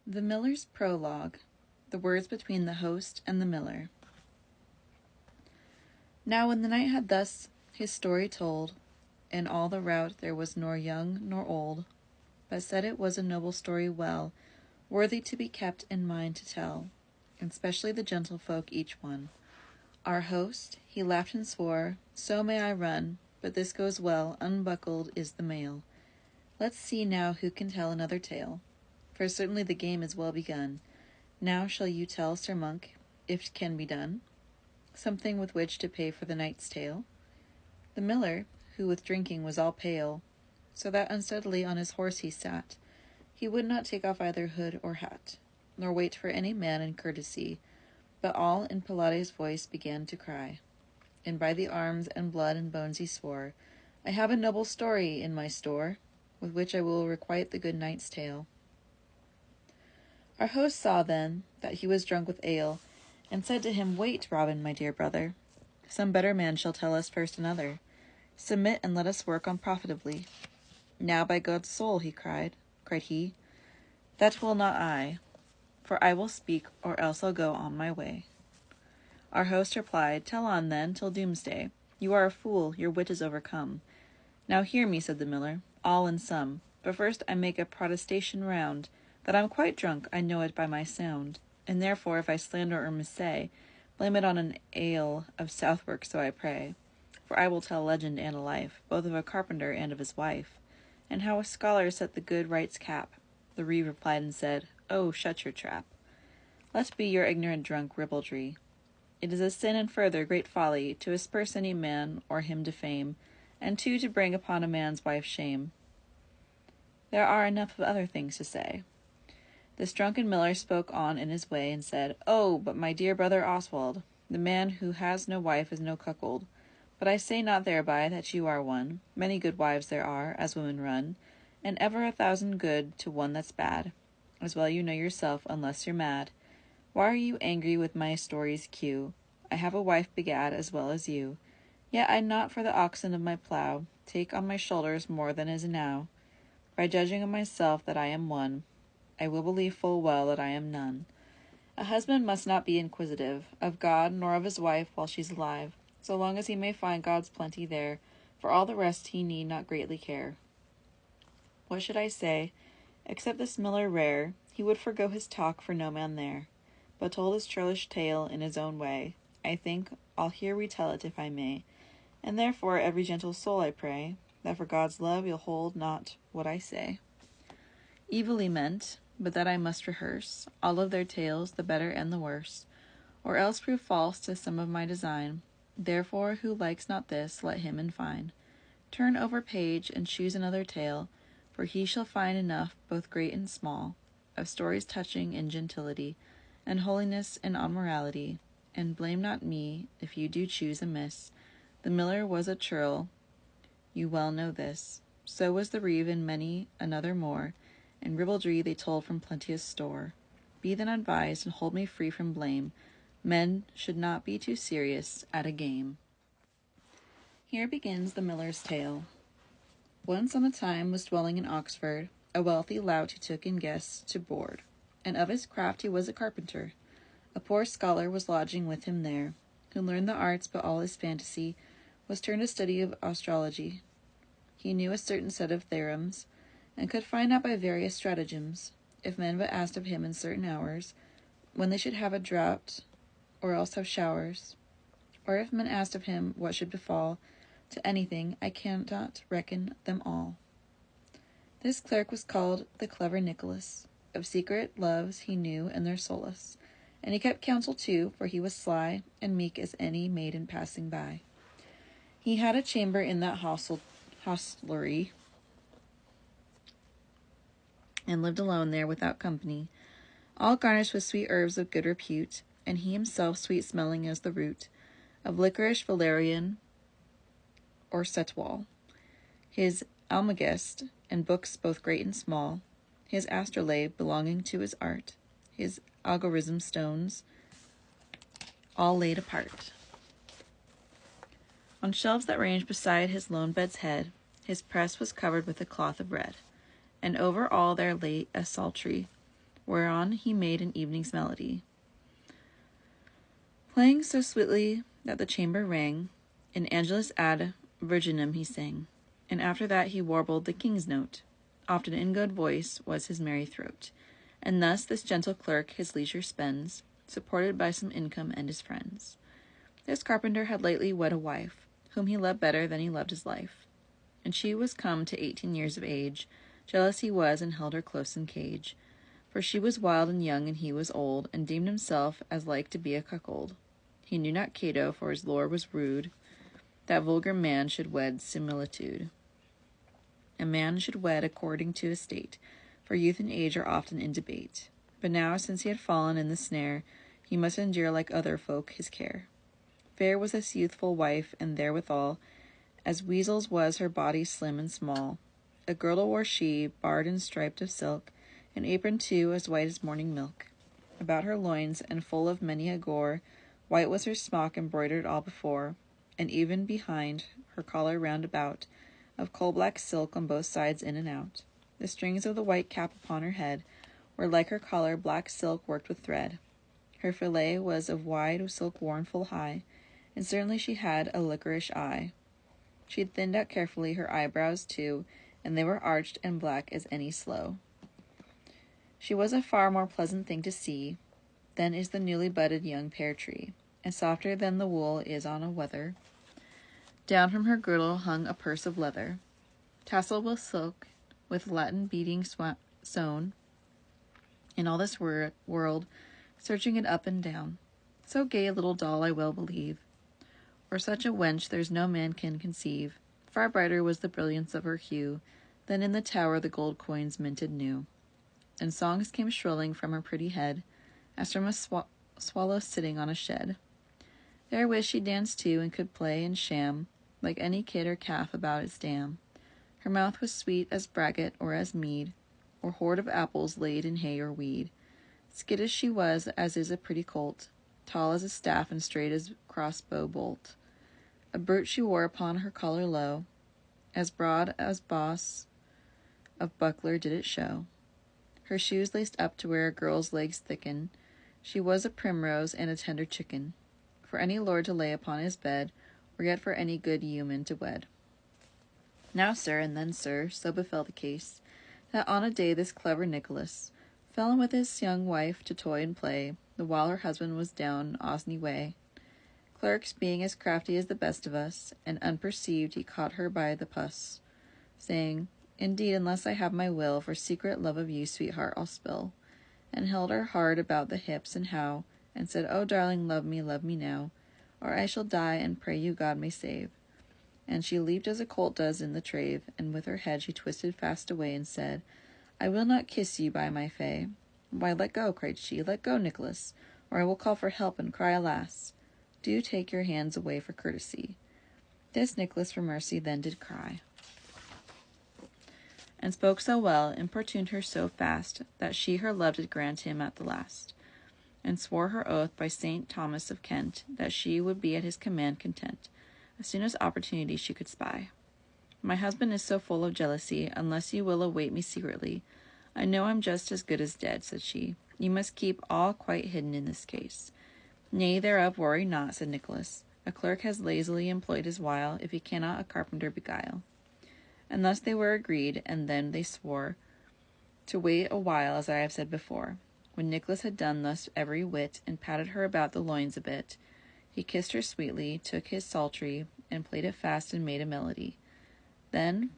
The Miller's Prologue. The words between the host and the miller. Now when the knight had thus his story told, in all the rout there was nor young nor old, but said it was a noble story well, worthy to be kept in mind to tell, and specially the gentlefolk each one. Our host, he laughed and swore, so may I run, but this goes well, unbuckled is the mail. Let's see now who can tell another tale, for certainly the game is well begun. Now shall you tell, Sir Monk, if it can be done, something with which to pay for the knight's tale? The miller, who with drinking was all pale, so that unsteadily on his horse he sat, he would not take off either hood or hat, nor wait for any man in courtesy, but all in Pilate's voice began to cry, and by the arms and blood and bones he swore, I have a noble story in my store, with which I will requite the good knight's tale. Our host saw then that he was drunk with ale, and said to him, Wait, Robin, my dear brother. Some better man shall tell us first another. Submit, and let us work on profitably. Now by God's soul, cried he, that will not I, for I will speak, or else I'll go on my way. Our host replied, Tell on then, till doomsday. You are a fool, your wit is overcome. Now hear me, said the miller, all in sum, but first I make a protestation round, that I'm quite drunk, I know it by my sound, and therefore if I slander or missay, blame it on an ale of Southwark, so I pray. For I will tell a legend and a life, both of a carpenter and of his wife, and how a scholar set the good right's cap. The reeve replied and said, Oh, shut your trap. Let be your ignorant drunk ribaldry. It is a sin and further great folly to asperse any man or him defame, and to bring upon a man's wife shame. There are enough of other things to say. This drunken miller spoke on in his way, and said, Oh, but my dear brother Oswald, the man who has no wife is no cuckold. But I say not thereby that you are one. Many good wives there are, as women run, and ever 1,000 good to one that's bad. As well you know yourself, unless you're mad. Why are you angry with my story's cue? I have a wife begad as well as you. Yet I not for the oxen of my plough take on my shoulders more than is enow. By judging of myself that I am one, I will believe full well that I am none. A husband must not be inquisitive of God nor of his wife while she's alive, so long as he may find God's plenty there. For all the rest he need not greatly care. What should I say? Except this miller rare, he would forgo his talk for no man there, but told his churlish tale in his own way. I think I'll here retell it if I may, and therefore every gentle soul I pray, that for God's love you'll hold not what I say. Evilly meant, but that I must rehearse all of their tales, the better and the worse, or else prove false to some of my design. Therefore, who likes not this, let him in fine turn over page and choose another tale, for he shall find enough, both great and small, of stories touching in gentility, and holiness and on morality. And blame not me if you do choose amiss. The miller was a churl, you well know this. So was the reeve and many another more, and ribaldry they told from plenteous store. Be then advised, and hold me free from blame. Men should not be too serious at a game. Here begins the miller's tale. Once on a time was dwelling in Oxford a wealthy lout who took in guests to board, and of his craft he was a carpenter. A poor scholar was lodging with him there, who learned the arts, but all his fantasy was turned to study of astrology. He knew a certain set of theorems, and could find out by various stratagems, if men but asked of him in certain hours, when they should have a drought, or else have showers, or if men asked of him what should befall, to anything I cannot reckon them all. This clerk was called the clever Nicholas. Of secret loves he knew and their solace, and he kept counsel too, for he was sly and meek as any maiden passing by. He had a chamber in that hostelry, and lived alone there without company, all garnished with sweet herbs of good repute, and he himself sweet-smelling as the root of licorice, valerian, or setwall. His almagest and books both great and small, his astrolabe belonging to his art, his algorithm stones, all laid apart. On shelves that ranged beside his lone bed's head, his press was covered with a cloth of red, and over all there lay a psaltery, whereon he made an evening's melody. Playing so sweetly that the chamber rang, in Angelus ad Virginem he sang, and after that he warbled the king's note. Often in good voice was his merry throat. And thus this gentle clerk his leisure spends, supported by some income and his friends. This carpenter had lately wed a wife, whom he loved better than he loved his life. And she was come to 18 years of age. Jealous he was, and held her close in cage. For she was wild and young, and he was old, and deemed himself as like to be a cuckold. He knew not Cato, for his lore was rude, that vulgar man should wed similitude. A man should wed according to estate, for youth and age are often in debate. But now, since he had fallen in the snare, he must endure like other folk his care. Fair was this youthful wife, and therewithal, as weasel's was her body slim and small. A girdle wore she, barred and striped of silk, an apron too, as white as morning milk. About her loins, and full of many a gore, white was her smock embroidered all before, and even behind, her collar round about, of coal-black silk on both sides in and out. The strings of the white cap upon her head were like her collar, black silk worked with thread. Her fillet was of wide silk worn full high, and certainly she had a liquorish eye. She had thinned out carefully her eyebrows too, and they were arched and black as any sloe. She was a far more pleasant thing to see than is the newly budded young pear tree, and softer than the wool is on a wether. Down from her girdle hung a purse of leather, tasseled with silk, with Latin beading sewn. In all this world, searching it up and down, so gay a little doll I well believe, or such a wench there's no man can conceive. Far brighter was the brilliance of her hue than in the tower the gold coins minted new. And songs came shrilling from her pretty head, as from a swallow sitting on a shed. Therewith she danced too, and could play and sham, like any kid or calf about its dam. Her mouth was sweet as braggot or as mead, or hoard of apples laid in hay or weed. Skittish she was, as is a pretty colt, tall as a staff and straight as crossbow bolt. A brooch she wore upon her collar low, as broad as boss of buckler did it show. Her shoes laced up to where a girl's legs thicken. She was a primrose and a tender chicken, for any lord to lay upon his bed, or yet for any good yeoman to wed. Now, sir, and then, sir, so befell the case, that on a day this clever Nicholas fell in with his young wife to toy and play, the while her husband was down Osney way. Clerks being as crafty as the best of us, and unperceived he caught her by the puss, saying, Indeed, unless I have my will, for secret love of you, sweetheart, I'll spill, and held her hard about the hips and how, and said, Oh, darling, love me now, or I shall die, and pray you God may save. And she leaped as a colt does in the trave, and with her head she twisted fast away, and said, I will not kiss you by my fay. Why, let go, cried she, let go, Nicholas, or I will call for help and cry alas. Do take your hands away for courtesy. This Nicholas for mercy then did cry, and spoke so well, importuned her so fast, that she her love did grant him at the last, and swore her oath by Saint Thomas of Kent, that she would be at his command content, as soon as opportunity she could spy. My husband is so full of jealousy, unless you will await me secretly, I know I'm just as good as dead, said she. You must keep all quite hidden in this case. Nay, thereof worry not, said Nicholas. A clerk has lazily employed his while, if he cannot a carpenter beguile. And thus they were agreed, and then they swore to wait a while, as I have said before. When Nicholas had done thus every whit, and patted her about the loins a bit, he kissed her sweetly, took his psaltery, and played it fast and made a melody. Then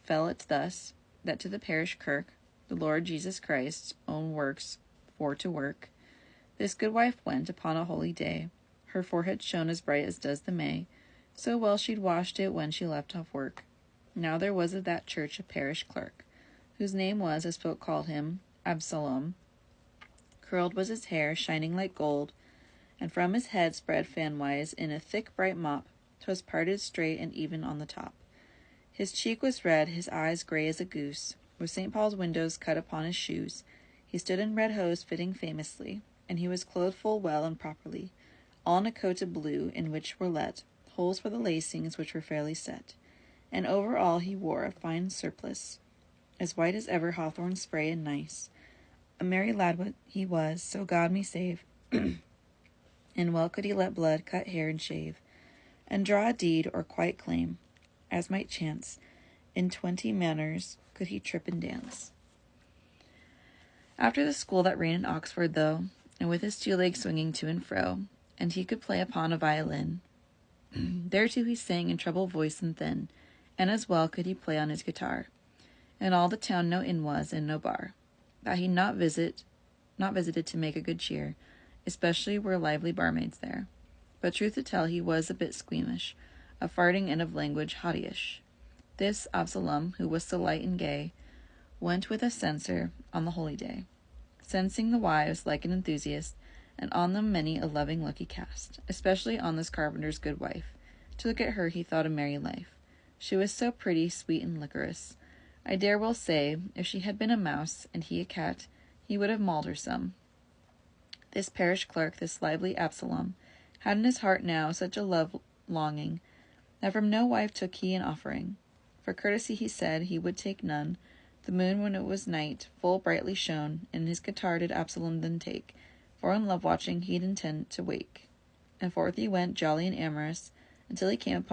fell it thus, that to the parish kirk, the Lord Jesus Christ's own works for to work, this good wife went upon a holy day. Her forehead shone as bright as does the May, so well she'd washed it when she left off work. Now there was of that church a parish clerk, whose name was, as folk called him, Absalom. Curled was his hair, shining like gold, and from his head spread fanwise in a thick bright mop. 'Twas parted straight and even on the top. His cheek was red, his eyes grey as a goose, with St. Paul's windows cut upon his shoes. He stood in red hose fitting famously, and he was clothed full well and properly, all in a coat of blue, in which were let holes for the lacings, which were fairly set. And over all he wore a fine surplice, as white as ever hawthorn spray and nice, A merry lad what he was, so God me save, and well could he let blood cut hair and shave, and draw a deed or quite claim, as might chance. In 20 manners could he trip and dance. After the school that ran in Oxford, though, and with his 2 legs swinging to and fro, and he could play upon a violin, thereto he sang in treble voice and thin, and as well could he play on his guitar. And all the town no inn was, and no bar, that he not visited to make a good cheer, especially were lively barmaids there. But truth to tell, he was a bit squeamish, of farting and of language haughty-ish. This Absalom, who was so light and gay, went with a censer on the holy day, censing the wives like an enthusiast, and on them many a loving look he cast, especially on this carpenter's good wife. To look at her he thought a merry life. She was so pretty, sweet, and liquorous. I dare well say, if she had been a mouse, and he a cat, he would have mauled her some. This parish clerk, this lively Absalom, had in his heart now such a love longing, that from no wife took he an offering. For courtesy he said he would take none. The moon, when it was night, full brightly shone, and his guitar did Absalom then take, for in love-watching he'd intend to wake. And forth he went, jolly and amorous, until he came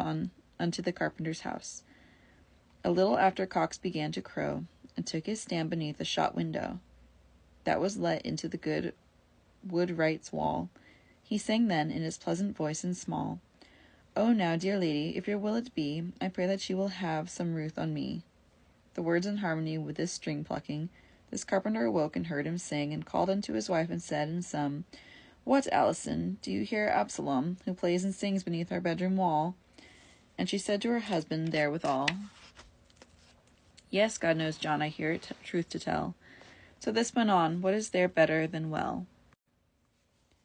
unto the carpenter's house. A little after cocks began to crow, and took his stand beneath a shot window, that was let into the good wood-wright's wall. He sang then, in his pleasant voice and small, "O now, dear lady, if your will it be, I pray that you will have some ruth on me." The words in harmony with this string-plucking, this carpenter awoke and heard him sing, and called unto his wife and said in sum, "What, Alison, do you hear Absalom, who plays and sings beneath our bedroom wall?" And she said to her husband therewithal, "Yes, God knows, John, I hear it, truth to tell." So this went on, what is there better than well?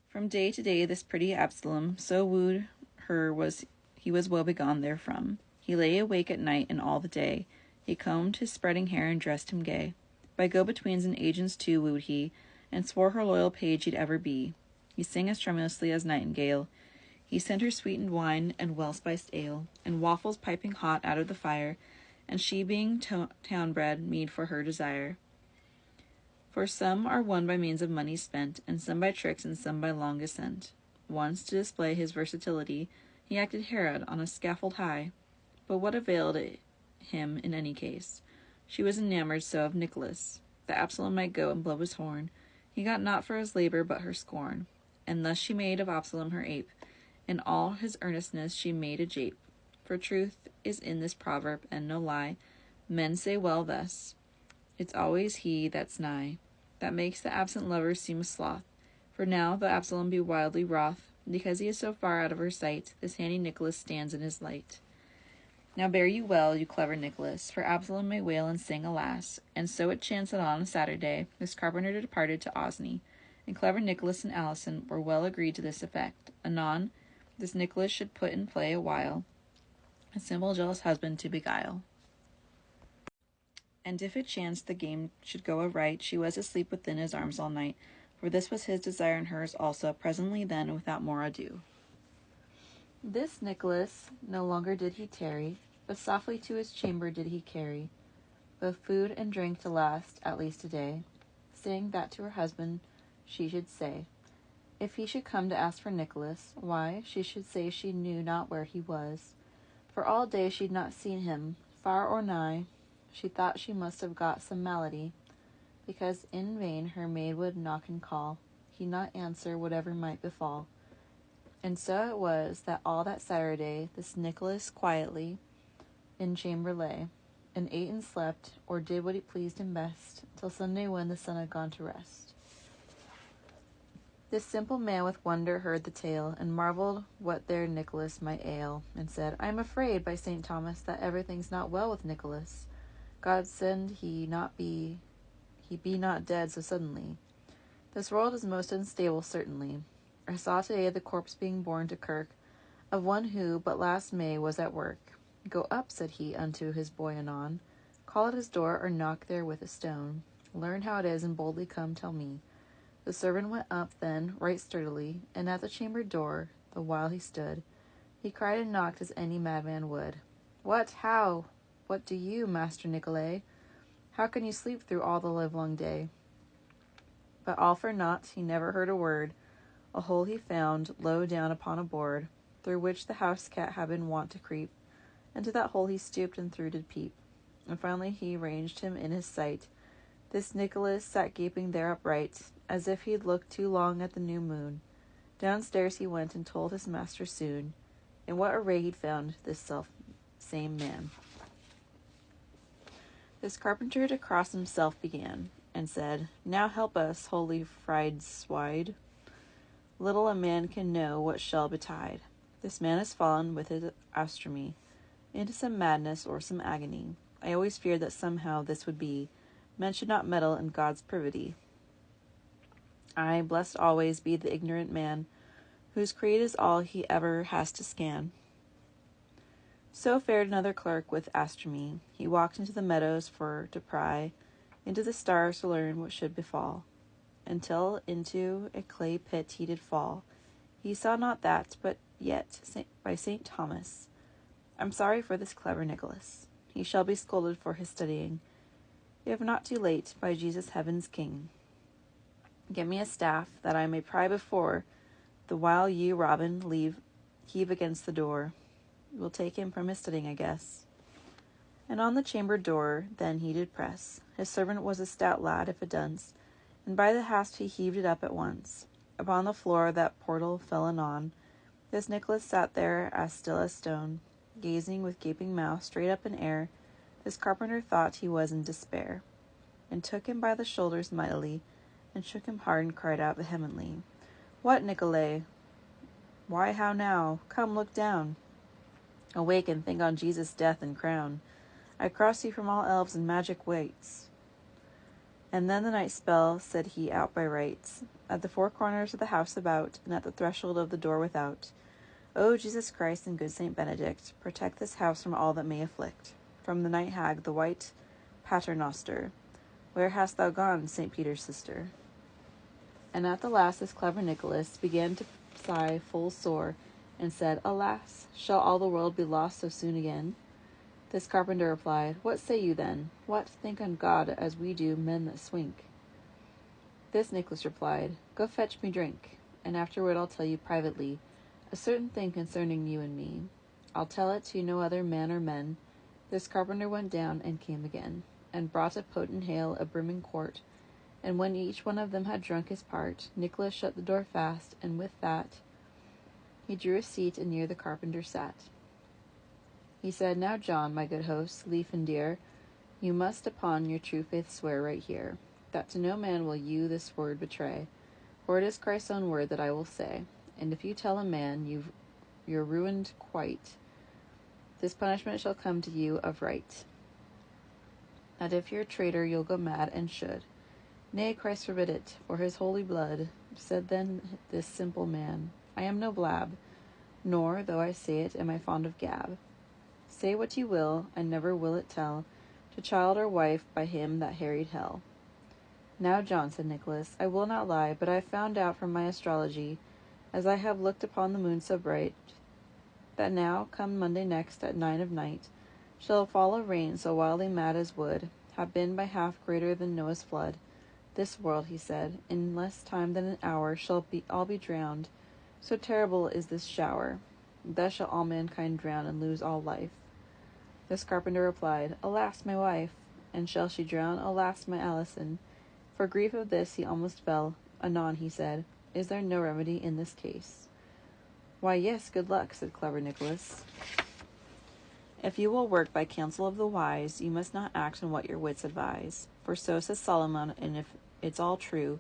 From day to day this pretty Absalom so wooed her he was woe begone therefrom. He lay awake at night and all the day. He combed his spreading hair and dressed him gay. By go-betweens and agents too wooed he, and swore her loyal page he'd ever be. He sang as tremulously as nightingale. He sent her sweetened wine and well-spiced ale, and waffles piping hot out of the fire, and she being town-bred, mead for her desire. For some are won by means of money spent, and some by tricks, and some by long ascent. Once, to display his versatility, he acted Herod on a scaffold high. But what availed it him in any case? She was enamored so of Nicholas, that Absalom might go and blow his horn. He got not for his labor but her scorn. And thus she made of Absalom her ape. In all his earnestness she made a jape. For truth is in this proverb, and no lie. Men say well thus, "It's always he that's nigh," that makes the absent lover seem a sloth. For now, though Absalom be wildly wroth, because he is so far out of her sight, this handy Nicholas stands in his light. Now bear you well, you clever Nicholas, for Absalom may wail and sing, alas. And so it chanced that on a Saturday this carpenter departed to Osney, and clever Nicholas and Alison were well agreed to this effect. Anon, this Nicholas should put in play a while, a simple jealous husband to beguile. And if it chanced the game should go aright, she was asleep within his arms all night, for this was his desire and hers also. Presently then, without more ado, this Nicholas no longer did he tarry, but softly to his chamber did he carry both food and drink to last at least a day, saying that to her husband she should say, if he should come to ask for Nicholas, why, she should say she knew not where he was, for all day she'd not seen him, far or nigh. She thought she must have got some malady, because in vain her maid would knock and call, he'd not answer whatever might befall. And so it was that all that Saturday this Nicholas quietly in chamber lay, and ate and slept, or did what he pleased him best, till Sunday when the sun had gone to rest. This simple man with wonder heard the tale, and marvelled what there Nicholas might ail, and said, I am afraid, by St. Thomas, that everything's not well with Nicholas. God send he be not dead so suddenly. This world is most unstable, certainly. I saw today the corpse being borne to kirk of one who but last May was at work. Go up, said he unto his boy anon, call at his door, or knock there with a stone. Learn how it is, and boldly come tell me. The servant went up then right sturdily, and at the chamber door, the while he stood, he cried and knocked as any madman would. What, how? What do you, Master Nicolay? How can you sleep through all the livelong day? But all for naught, he never heard a word. A hole he found, low down upon a board, through which the house cat had been wont to creep. Into that hole he stooped and through did peep. And finally he ranged him in his sight. This Nicholas sat gaping there upright, as if he'd looked too long at the new moon. Downstairs he went and told his master soon, in what array he'd found this self-same man. This carpenter to cross himself began, and said, Now help us, holy fried swide. Little a man can know what shall betide. This man is fallen with his astronomy into some madness or some agony. I always feared that somehow this would be. Men should not meddle in God's privity. I, blessed always, be the ignorant man, whose creed is all he ever has to scan. So fared another clerk with astronomy. He walked into the meadows to pry, into the stars to learn what should befall, until into a clay pit he did fall. He saw not that, but yet, by St. Thomas, I'm sorry for this clever Nicholas. He shall be scolded for his studying, if not too late, by Jesus heaven's King. Get me a staff, that I may pry before, the while you, Robin, heave against the door. We'll take him from his studying, I guess. And on the chamber door then he did press. His servant was a stout lad, if a dunce, and by the hasp he heaved it up at once. Upon the floor that portal fell anon. This Nicholas sat there as still as stone, gazing with gaping mouth straight up in air. This carpenter thought he was in despair, and took him by the shoulders mightily, and shook him hard, and cried out vehemently, What, Nicolay? Why, how now? Come, look down. Awake, and think on Jesus' death and crown. I cross you from all elves and magic waits. And then the night spell, said he, out by rights, at the four corners of the house about, and at the threshold of the door without. O Jesus Christ and good Saint Benedict, protect this house from all that may afflict. From the night hag, the white paternoster. Where hast thou gone, St. Peter's sister? And at the last this clever Nicholas began to sigh full sore, and said, Alas, shall all the world be lost so soon again? This carpenter replied, What say you then? What, think on God as we do men that swink? This Nicholas replied, Go fetch me drink, and afterward I'll tell you privately a certain thing concerning you and me. I'll tell it to no other man or men. This carpenter went down and came again, and brought a potent ale, a brimming quart. And when each one of them had drunk his part, Nicholas shut the door fast, and with that he drew a seat, and near the carpenter sat. He said, Now, John, my good host, lief and dear, you must upon your true faith swear right here, that to no man will you this word betray, for it is Christ's own word that I will say, and if you tell a man you're ruined quite, this punishment shall come to you of right, that if you're a traitor you'll go mad, and should. Nay, Christ forbid it, for his holy blood. Said then this simple man, I am no blab, nor, though I say it, am I fond of gab. Say what you will, I never will it tell, to child or wife by him that harried hell. Now, John, said Nicholas, I will not lie, but I found out from my astrology, as I have looked upon the moon so bright, that now, come Monday next, at 9 of night, shall fall a rain so wildly mad as would have been by half greater than Noah's flood. This world, he said, in less time than an hour shall all be drowned. So terrible is this shower. Thus shall all mankind drown and lose all life. This carpenter replied, Alas, my wife! And shall she drown? Alas, my Alison! For grief of this he almost fell. Anon, he said, Is there no remedy in this case? Why, yes, good luck, said clever Nicholas. If you will work by counsel of the wise, you must not act on what your wits advise. For so says Solomon, and if it's all true,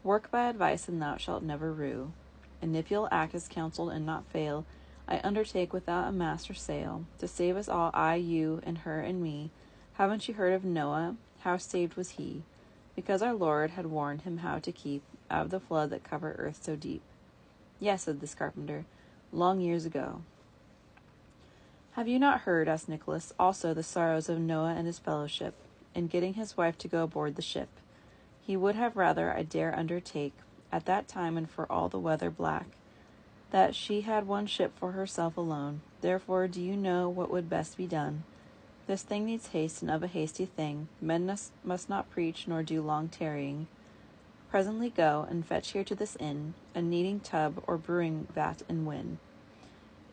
work by advice and thou shalt never rue. And if you'll act as counseled and not fail, I undertake without a mast or sail, to save us all, I, you, and her, and me. Haven't you heard of Noah? How saved was he? Because our Lord had warned him how to keep out of the flood that covered earth so deep. Yes, said this carpenter, long years ago. Have you not heard, asked Nicholas, also the sorrows of Noah and his fellowship, in getting his wife to go aboard the ship? He would have rather, I dare undertake, at that time and for all the weather black, that she had one ship for herself alone. Therefore, do you know what would best be done? This thing needs haste, and of a hasty thing men must not preach nor do long tarrying. Presently go and fetch here to this inn a kneading tub or brewing vat and win,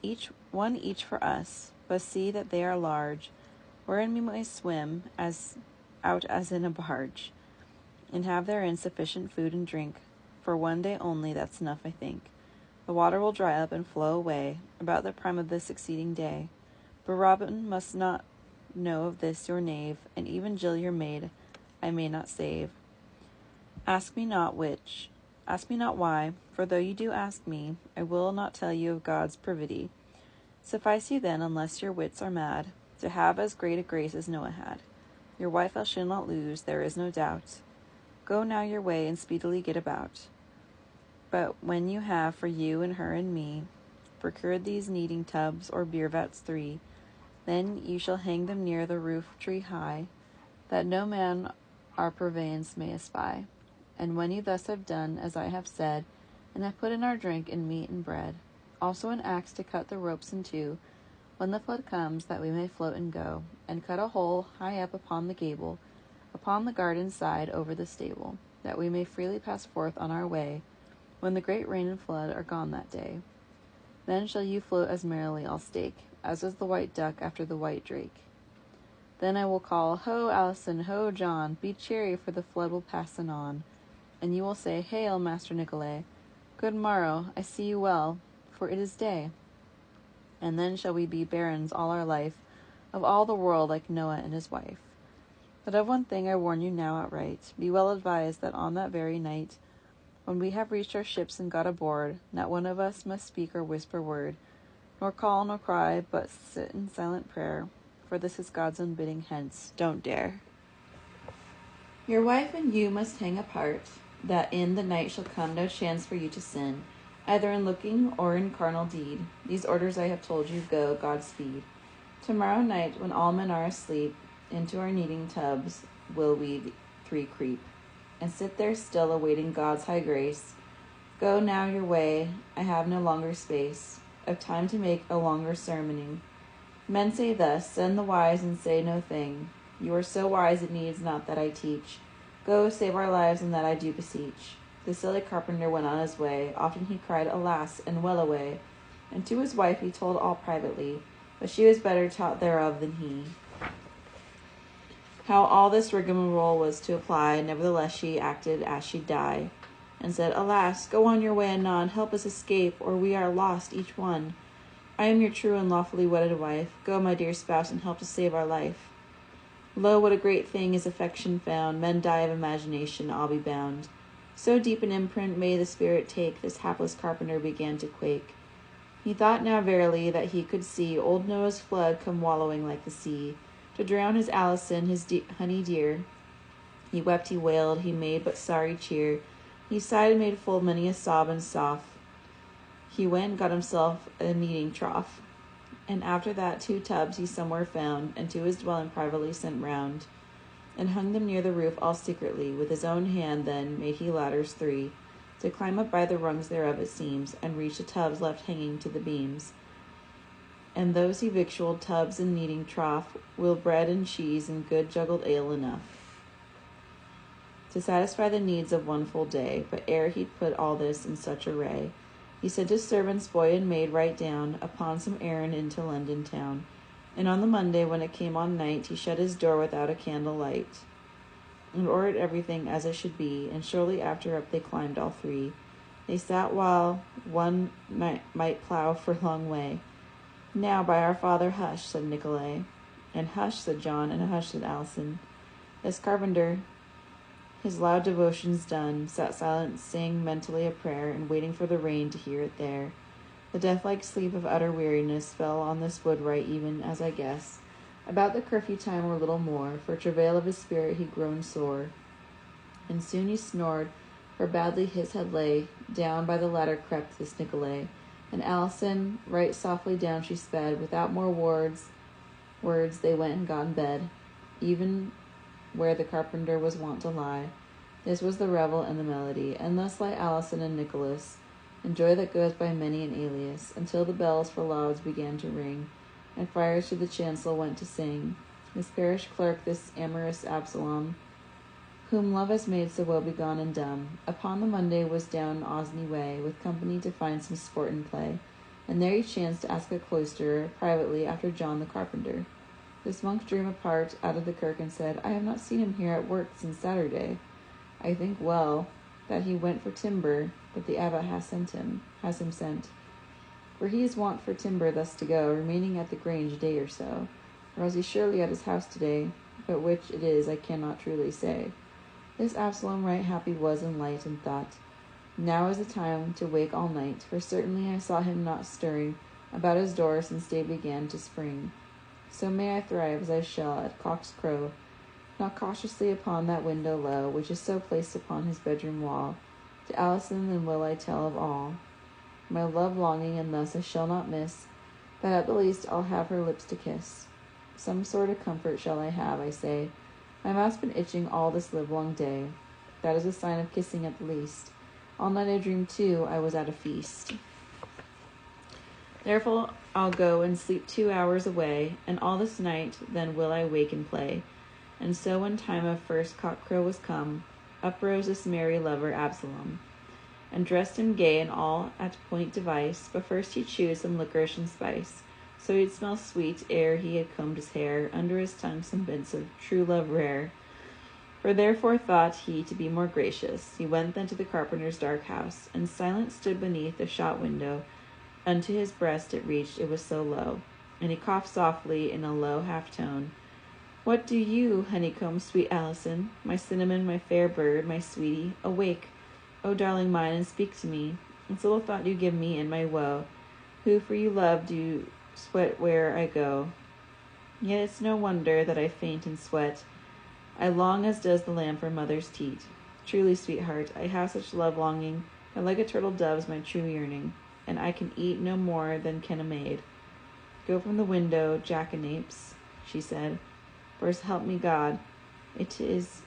each for us, but see that they are large, wherein we may swim as in a barge, and have therein sufficient food and drink. For one day only, that's enough, I think. The water will dry up and flow away about the prime of the succeeding day. But Robin must not know of this your knave, and even Jill your maid I may not save. Ask me not why, for though you do ask me, I will not tell you of God's privity. Suffice you then, unless your wits are mad, to have as great a grace as Noah had. Your wife I shall not lose, there is no doubt. Go now your way, and speedily get about. But when you have for you and her and me procured these kneading tubs or beer vats 3, then you shall hang them near the roof tree high, that no man our purveyance may espy. And when you thus have done, as I have said, and have put in our drink and meat and bread, also an axe to cut the ropes in two, when the flood comes, that we may float and go, and cut a hole high up upon the gable, upon the garden side over the stable, that we may freely pass forth on our way, when the great rain and flood are gone that day. Then shall you float as merrily, I'll stake, as is the white duck after the white drake. Then I will call, Ho, Alison, ho, John, be cheery, for the flood will pass anon. And you will say, Hail, Master Nicolay, good morrow, I see you well, for it is day. And then shall we be barons all our life, of all the world like Noah and his wife. But of one thing I warn you now outright, be well advised that on that very night, when we have reached our ships and got aboard, not one of us must speak or whisper word, nor call nor cry, but sit in silent prayer, for this is God's own bidding, hence don't dare. Your wife and you must hang apart, that in the night shall come no chance for you to sin, either in looking or in carnal deed. These orders I have told you, go, Godspeed. Tomorrow night, when all men are asleep, into our kneading tubs will we 3 creep, and sit there still awaiting God's high grace. Go now your way, I have no longer space of time to make a longer ceremony. Men say thus, send the wise and say no thing. You are so wise it needs not that I teach. Go, save our lives, and that I do beseech. The silly carpenter went on his way. Often he cried, alas, and well away. And to his wife he told all privately, but she was better taught thereof than he. How all this rigmarole was to apply, nevertheless she acted as she'd die, and said, alas, go on your way anon, help us escape, or we are lost each one. I am your true and lawfully wedded wife. Go, my dear spouse, and help to save our life. Lo, what a great thing is affection found. Men die of imagination, I'll be bound. So deep an imprint may the spirit take, this hapless carpenter began to quake. He thought now verily that he could see old Noah's flood come wallowing like the sea, to drown his Alison, his honey dear. He wept, he wailed, he made but sorry cheer. He sighed and made full many a sob and sough. He went and got himself a kneading trough, and after that 2 tubs he somewhere found, and to his dwelling privately sent round, and hung them near the roof all secretly. With his own hand then made he ladders 3, to climb up by the rungs thereof it seems, and reach the tubs left hanging to the beams. And those he victualled, tubs and kneading trough, with bread and cheese and good juggled ale enough, to satisfy the needs of one full day. But ere he'd put all this in such array, he sent his servants, boy and maid, right down upon some errand into London town. And on the Monday, when it came on night, he shut his door without a candle light, and ordered everything as it should be. And shortly after up they climbed all 3. They sat while one might plough for long way. Now, by our father, hush, said Nicolay. And hush, said John, and hush, said Alison. This carpenter, his loud devotions done, sat silent, saying mentally a prayer, and waiting for the rain to hear it there. The death-like sleep of utter weariness fell on this woodwright, even as I guess, about the curfew time or little more. For travail of his spirit he groaned sore, and soon he snored, for badly his head lay. Down by the ladder crept this Nicolay, and Alison right softly down she sped. Without more words they went and got in bed, even where the carpenter was wont to lie. This was the revel and the melody, and thus lie Alison and Nicholas, and joy that goes by many an alias, until the bells for lauds began to ring, and friars to the chancel went to sing. This parish clerk, this amorous Absalom, whom love has made so woe begone and dumb. Upon the Monday was down Osney way, with company to find some sport and play, and there he chanced to ask a cloisterer privately after John the carpenter. This monk drew him apart out of the kirk and said, I have not seen him here at work since Saturday. I think well that he went for timber, that the abbot has him sent. For he is wont for timber thus to go, remaining at the grange a day or so. Or was he surely at his house today, but which it is I cannot truly say. This Absalom right happy was in light, and thought, now is the time to wake all night, for certainly I saw him not stirring about his door since day began to spring. So may I thrive as I shall at cock's crow, knock cautiously upon that window low, which is so placed upon his bedroom wall. To Alison then will I tell of all my love longing, and thus I shall not miss that at the least I'll have her lips to kiss. Some sort of comfort shall I have, I say. My mouth's been itching all this livelong day. That is a sign of kissing at the least. All night I dreamed too I was at a feast. Therefore I'll go and sleep 2 hours away, and all this night then will I wake and play. And so when time of first cockcrow was come, up rose this merry lover Absalom, and dressed him gay and all at point device. But first he chewed some licorice and spice, so he'd smell sweet ere he had combed his hair, under his tongue some bits of true love rare. For therefore thought he to be more gracious, he went then to the carpenter's dark house, and silent stood beneath the shot window. Unto his breast it reached, it was so low, and he coughed softly in a low half tone. What do you, honeycomb, sweet Alison, my cinnamon, my fair bird, my sweetie? Awake, O darling mine, and speak to me. It's little thought you give me in my woe, who for you love do sweat where I go. Yet it's no wonder that I faint and sweat. I long as does the lamb for mother's teat. Truly, sweetheart, I have such love longing, that like a turtle dove's my true yearning, and I can eat no more than can a maid. Go from the window, jackanapes, she said, for so help me God, it is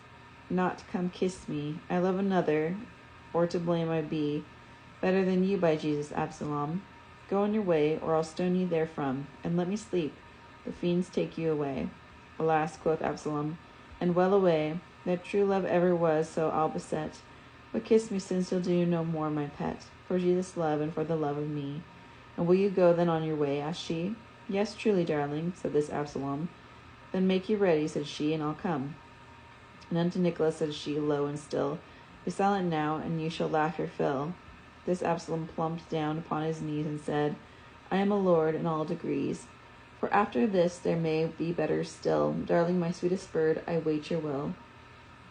not come kiss me. I love another, or to blame I be, better than you, by Jesus, Absalom. Go on your way, or I'll stone you therefrom, and let me sleep. The fiends take you away. Alas, quoth Absalom, and well away, that true love ever was, so I'll beset. But kiss me, since you'll do no more, my pet, for Jesus' love and for the love of me. And will you go then on your way? Asked she. Yes, truly, darling, said this Absalom. Then make you ready, said she, and I'll come. And unto Nicholas said she, low and still, be silent now, and you shall laugh your fill. This Absalom plumped down upon his knees and said, I am a lord in all degrees. For after this there may be better still. Darling, my sweetest bird, I wait your will.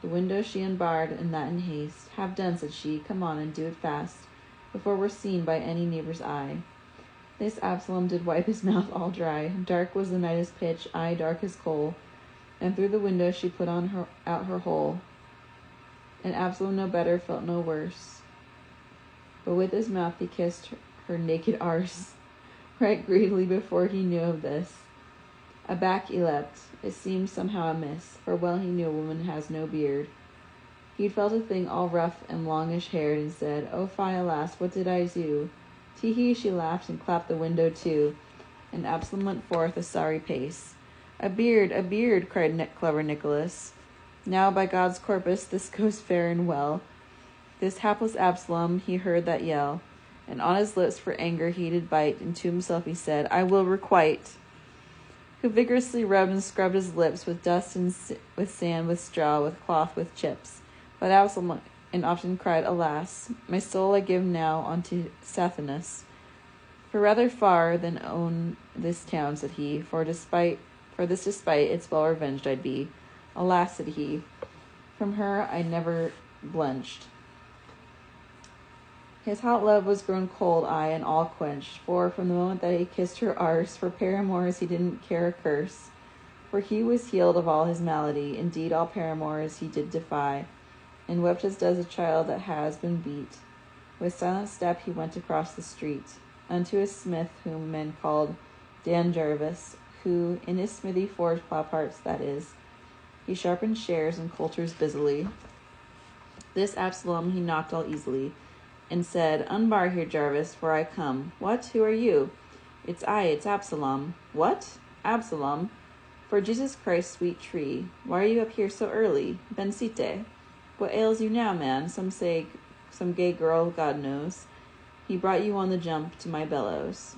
The window she unbarred, and that in haste. Have done, said she, come on, and do it fast, before we're seen by any neighbor's eye. This Absalom did wipe his mouth all dry. Dark was the night as pitch, aye, dark as coal. And through the window she put out her hole. And Absalom no better, felt no worse. But with his mouth he kissed her naked arse, right greedily before he knew of this. Aback he leapt. It seemed somehow amiss, for well he knew a woman has no beard. He'd felt a thing all rough and longish-haired, and said, Oh, fie, alas, what did I do? Tee-hee, she laughed, and clapped the window to, and Absalom went forth a sorry pace. A beard, cried clever Nicholas. Now, by God's corpus, this goes fair and well. This hapless Absalom, he heard that yell, and on his lips for anger he did bite, and to himself he said, I will requite. Who vigorously rubbed and scrubbed his lips with dust and with sand, with straw, with cloth, with chips. But Absalom and often cried, Alas, my soul I give now unto Sathanas. For rather far than own this town, said he, for this despite its well revenged I'd be. Alas, said he, from her I never blenched. His hot love was grown cold, aye, and all quenched, for from the moment that he kissed her arse, for paramours he didn't care a curse, for he was healed of all his malady, indeed all paramours he did defy, and wept as does a child that has been beat. With silent step he went across the street, unto a smith whom men called Dan Jarvis, who in his smithy forged plough parts, that is, he sharpened shares and coulters busily. This Absalom he knocked all easily, and said, Unbar here, Jarvis, for I come. What? Who are you? It's Absalom. What? Absalom? For Jesus Christ, sweet tree, why are you up here so early? Bensite. What ails you now, man? Some say some gay girl, God knows. He brought you on the jump to my bellows.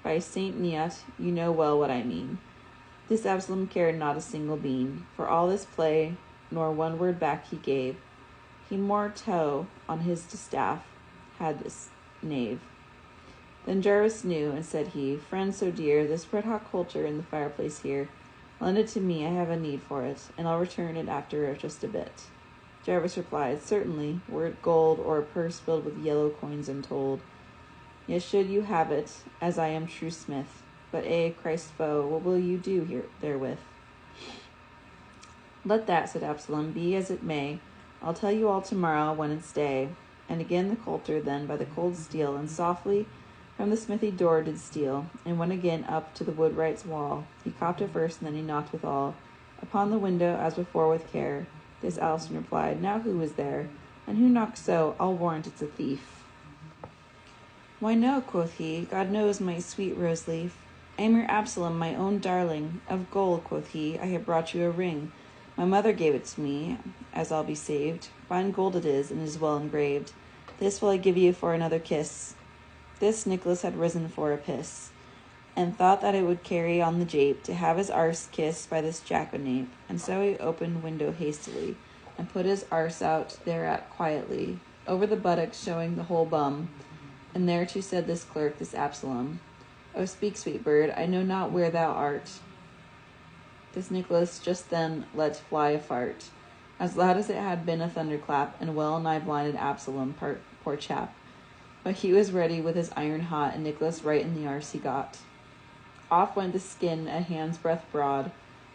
By Saint Neot, you know well what I mean. This Absalom cared not a single bean for all this play, nor one word back he gave. He more toe on his distaff had this knave. Then Jarvis knew, and said he, Friend so dear, this red-hot coulter in the fireplace here, lend it to me, I have a need for it, and I'll return it after just a bit. Jarvis replied, Certainly, were it gold, or a purse filled with yellow coins untold. Yet should you have it, as I am true smith. But Christ's foe, what will you do here therewith? Let that, said Absalom, be as it may. I'll tell you all tomorrow when it's day. And again the coulter then by the cold steel, and softly from the smithy door did steal, and went again up to the woodwright's wall. He copped it first, and then he knocked withal. Upon the window, as before with care. This Alison replied, Now who is there? And who knocks so? I'll warrant it's a thief. Why no, quoth he, God knows, my sweet rose-leaf. I am your Absalom, my own darling. Of gold, quoth he, I have brought you a ring. My mother gave it to me, as I'll be saved. Fine gold it is, and is well engraved. This will I give you for another kiss. This Nicholas had risen for a piss, and thought that it would carry on the jape to have his arse kissed by this jackanape. And so he opened window hastily, and put his arse out thereat quietly, over the buttocks showing the whole bum. And thereto said this clerk, this Absalom, O speak, sweet bird, I know not where thou art. This Nicholas just then let fly a fart, as loud as it had been a thunderclap, and well nigh blinded Absalom, poor chap. But he was ready with his iron hot, and Nicholas right in the arse he got. Off went the skin a hand's breadth broad,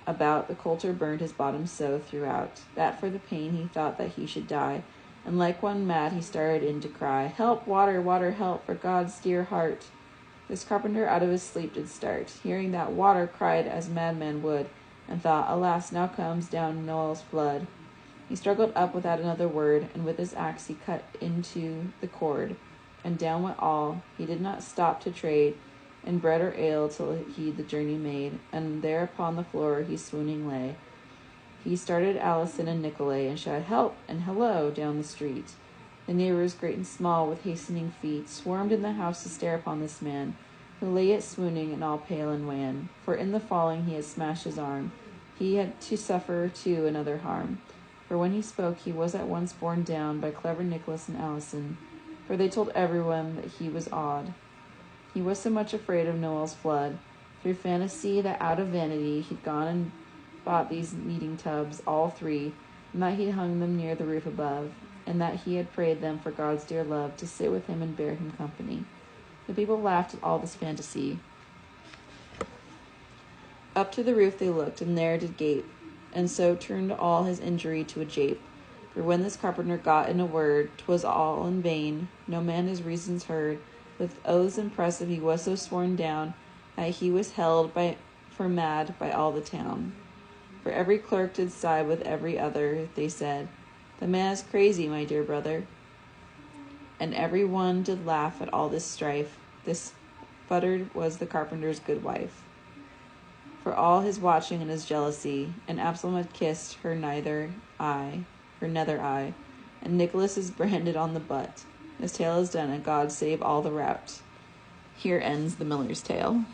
about the coulter burned his bottom so throughout, that for the pain he thought that he should die, and like one mad he started in to cry, Help, water, water, help, for God's dear heart. This carpenter out of his sleep did start, hearing that water cried as madman would, and thought, Alas, now comes down Noel's flood. He struggled up without another word, and with his axe he cut into the cord, and down went all. He did not stop to trade in bread or ale till he the journey made, and there upon the floor he swooning lay. He started Alison and Nicolay, and shouted help and hello down the street. The neighbors, great and small, with hastening feet, swarmed in the house to stare upon this man, who lay yet swooning and all pale and wan, for in the falling he had smashed his arm. He had to suffer, too, another harm, for when he spoke he was at once borne down by clever Nicholas and Alison, for they told everyone that he was odd. He was so much afraid of Noel's flood, through fantasy, that out of vanity he'd gone and bought these kneading tubs, all three, and that he'd hung them near the roof above, and that he had prayed them for God's dear love to sit with him and bear him company. The people laughed at all this fantasy. Up to the roof they looked, and there did gape, and so turned all his injury to a jape. For when this carpenter got in a word, 'twas all in vain, no man his reasons heard. With oaths impressive he was so sworn down, that he was held for mad by all the town. For every clerk did side with every other, they said, The man is crazy, my dear brother. And every one did laugh at all this strife. This buttered was the carpenter's good wife. For all his watching and his jealousy, and Absalom had kissed her nether eye, and Nicholas is branded on the butt. This tale is done, and God save all the rout. Here ends the Miller's Tale.